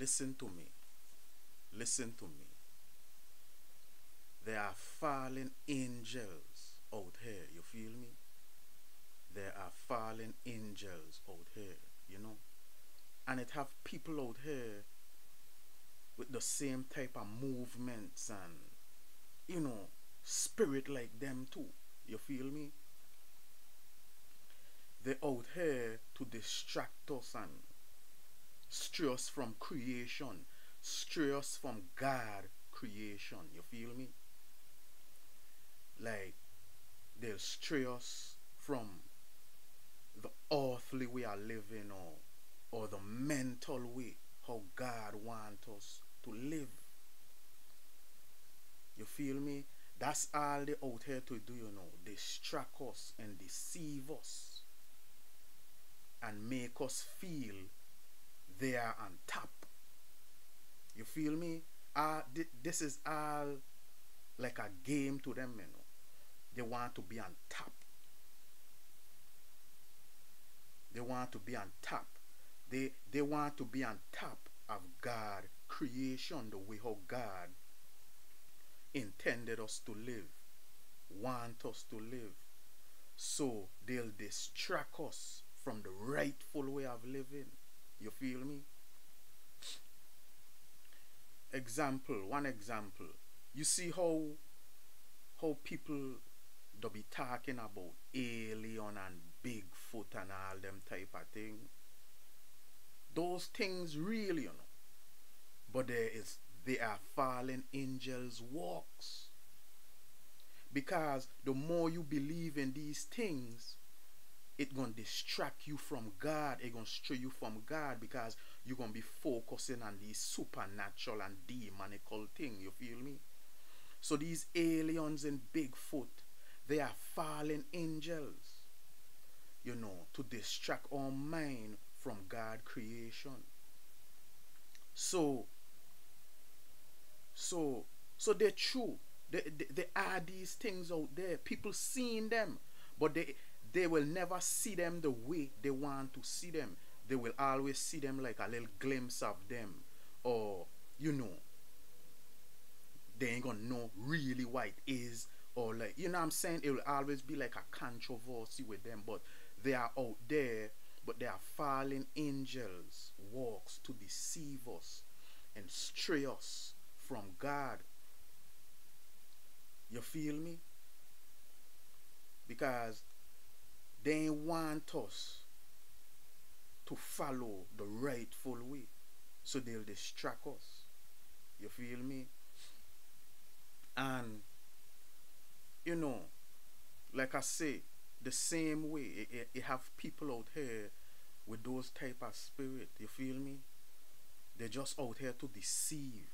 Listen to me. Listen to me. There are fallen angels out here. You feel me? There are fallen angels out here, you know? And it have people out here with the same type of movements and, you know, spirit like them too. You feel me? They're out here to distract us and stray us from creation, stray us from God creation. You feel me? Like they'll stray us from the earthly way of living, or the mental way how God wants us to live. You feel me? That's all they out here to do, you know. Distract us and deceive us and make us feel they are on top. You feel me? This is all like a game to them, you know. They want to be on top. They want to be on top. They want to be on top of God creation, the way how God intended us to live, want us to live. So they'll distract us from the rightful way of living. You feel me? One example. You see how people they be talking about alien and Bigfoot and all them type of thing. Those things really, you know. But they are fallen angels' walks. Because the more you believe in these things, it gonna distract you from God. It gonna stray you from God because you're gonna be focusing on these supernatural and demonical thing. You feel me? So these aliens and Bigfoot, they are fallen angels, you know, to distract our mind from God creation. So they're true. There are these things out there. People seeing them, but they will never see them the way they want to see them. They will always see them like a little glimpse of them, or you know, they ain't gonna know really what it is, or like, you know what I'm saying? It will always be like a controversy with them, but they are out there, but they are fallen angels walks to deceive us and stray us from God. You feel me? Because they want us to follow the rightful way, so they'll distract us. You feel me? And you know, like I say, the same way it have people out here with those type of spirit. You feel me? They're just out here to deceive.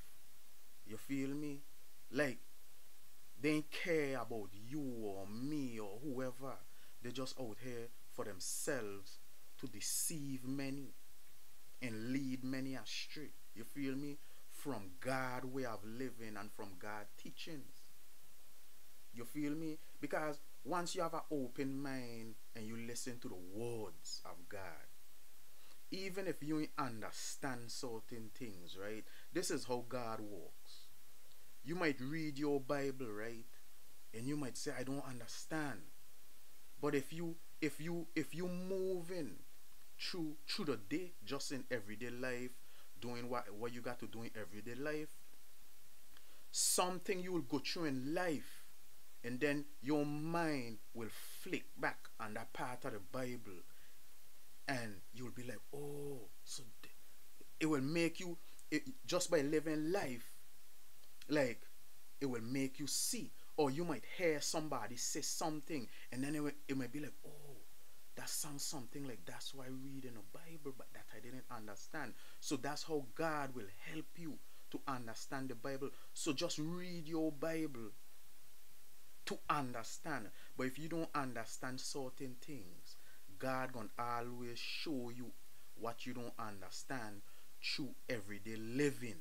You feel me? Like they ain't care about you or me or whoever. They're just out here for themselves to deceive many and lead many astray. You feel me? From God way of living and from God teachings. You feel me? Because once you have an open mind and you listen to the words of God, even if you understand certain things, right? This is how God works. You might read your Bible, right? And you might say, I don't understand. But if you moving through the day, just in everyday life, doing what you got to do in everyday life, something you will go through in life, and then your mind will flick back on that part of the Bible, and you'll be like, oh, so it will make you, just by living life, like it will make you see. Or you might hear somebody say something, and then it might be like, oh, that sounds something like that's why I read in the Bible, but that I didn't understand. So that's how God will help you to understand the Bible. So just read your Bible to understand. But if you don't understand certain things, God gonna always show you what you don't understand through everyday living.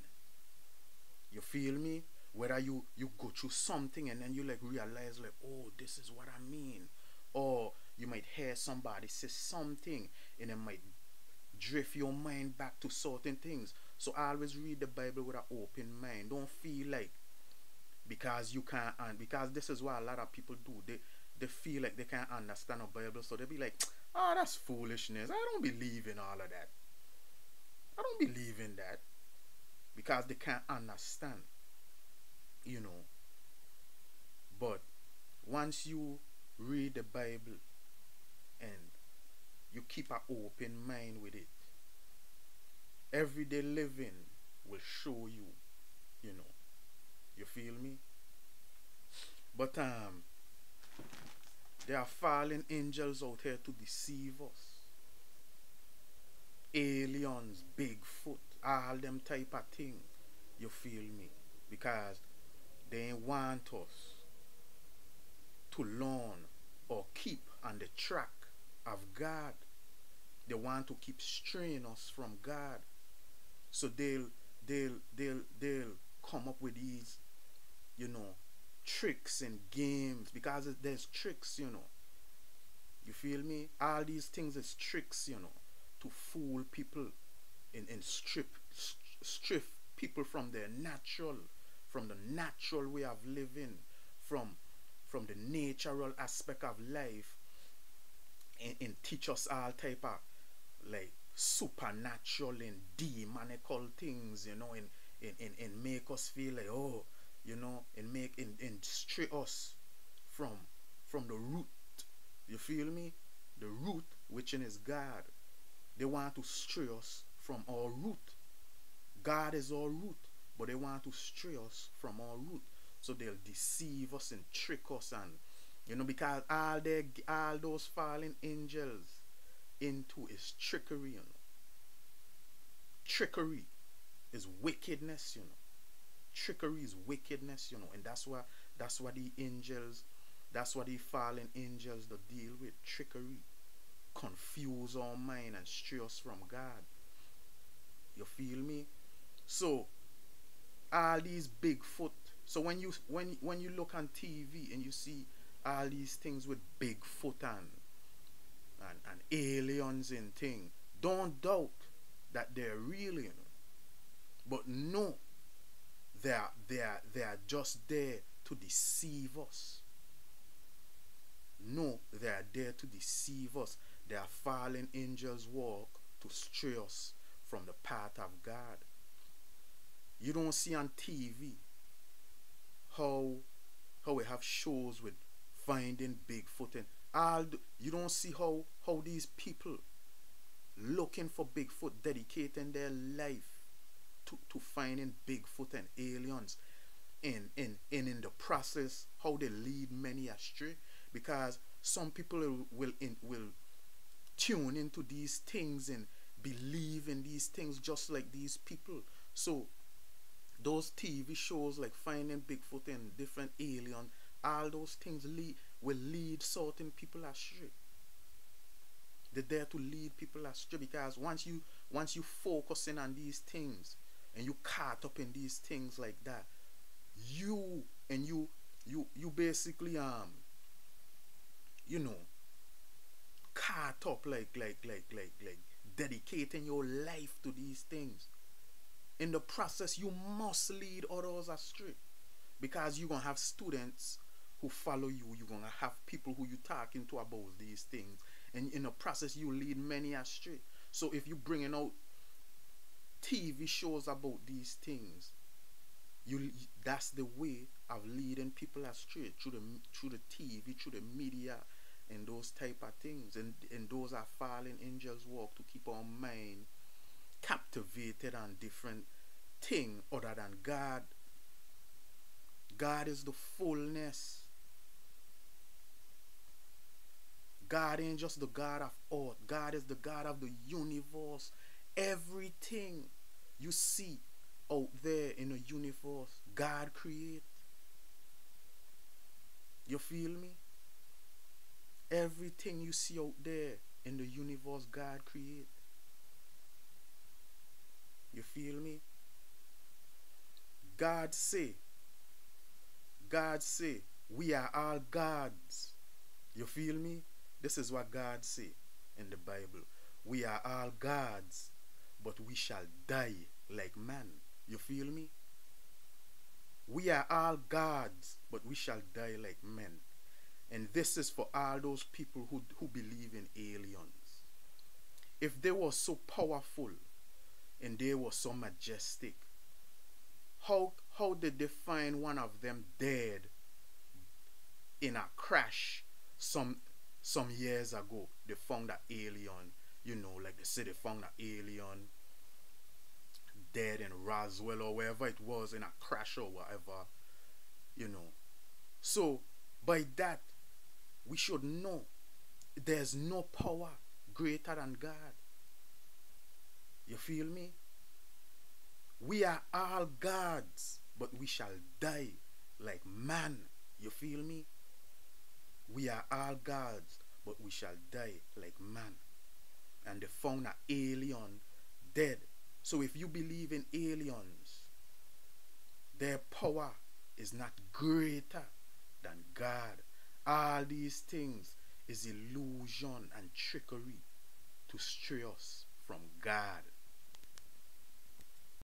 You feel me? Whether you go through something and then you like realize like, oh, this is what I mean. Or you might hear somebody say something and it might drift your mind back to certain things. So always read the Bible with an open mind. Don't feel like because you can't, and because this is what a lot of people do. They feel like they can't understand a Bible, so they be like, "Oh, that's foolishness. I don't believe in all of that. I don't believe in that," because they can't understand, you know. But once you read the Bible and you keep an open mind with it, everyday living will show you, you know. You feel me? But there are fallen angels out here to deceive us. Aliens, Bigfoot, all them type of thing. You feel me? Because they want us to learn or keep on the track of God. They want to keep straying us from God. So they'll come up with these, you know, tricks and games, because there's tricks, you know. You feel me? All these things is tricks, you know, to fool people and strip people from their natural, from the natural way of living, from from the natural aspect of life, and teach us all type of like supernatural and demonical things, you know, and make us feel like, oh, you know, and stray us from the root. You feel me? The root, which in is God. They want to stray us from our root. God is our root, but they want to stray us from our root. So they'll deceive us and trick us, and you know, because all those fallen angels into is trickery, you know. Trickery is wickedness, you know. Trickery is wickedness, you know, and that's what the angels, that's what the fallen angels that deal with, trickery. Confuse our mind and stray us from God. You feel me? So all these Bigfoot. So when you look on TV and you see all these things with Bigfoot and aliens and thing, don't doubt that they're real, you know. But no, they are just there to deceive us. No, they are there to deceive us. They are fallen angels walk to stray us from the path of God. You don't see on TV how we have shows with finding Bigfoot and you don't see how these people looking for Bigfoot dedicating their life to finding Bigfoot and aliens, and in the process how they lead many astray, because some people will tune into these things and believe in these things just like these people. So those TV shows like finding Bigfoot and different alien, all those things will lead certain people astray. They're there to lead people astray, because once you focusing on these things and you caught up in these things like that, you basically you know, caught up like dedicating your life to these things. In the process you must lead others astray, because you're gonna have students who follow you, you're gonna have people who you talking to about these things, and in the process you lead many astray. So if you bringing out TV shows about these things, that's the way of leading people astray, through the TV, through the media, and those type of things. And those are fallen angels walk to keep our mind captivated on different thing other than God. God is the fullness. God ain't just the God of earth. God is the God of the universe. Everything you see out there in the universe, God create. You feel me? Everything you see out there in the universe, God create. You feel me? God say, we are all gods. You feel me? This is what God say in the Bible. We are all gods, but we shall die like man. You feel me? We are all gods, but we shall die like men. And this is for all those people who believe in aliens. If they were so powerful and they were so majestic, how did they find one of them dead in a crash some years ago? They found an alien, like they say they found an alien dead in Roswell or wherever it was, in a crash or whatever, you know. So by that we should know there's no power greater than God. You feel me? We are all gods, but we shall die like man. You feel me? We are all gods, but we shall die like man. And they found an alien dead. So if you believe in aliens, their power is not greater than God. All these things is illusion and trickery to stray us from God.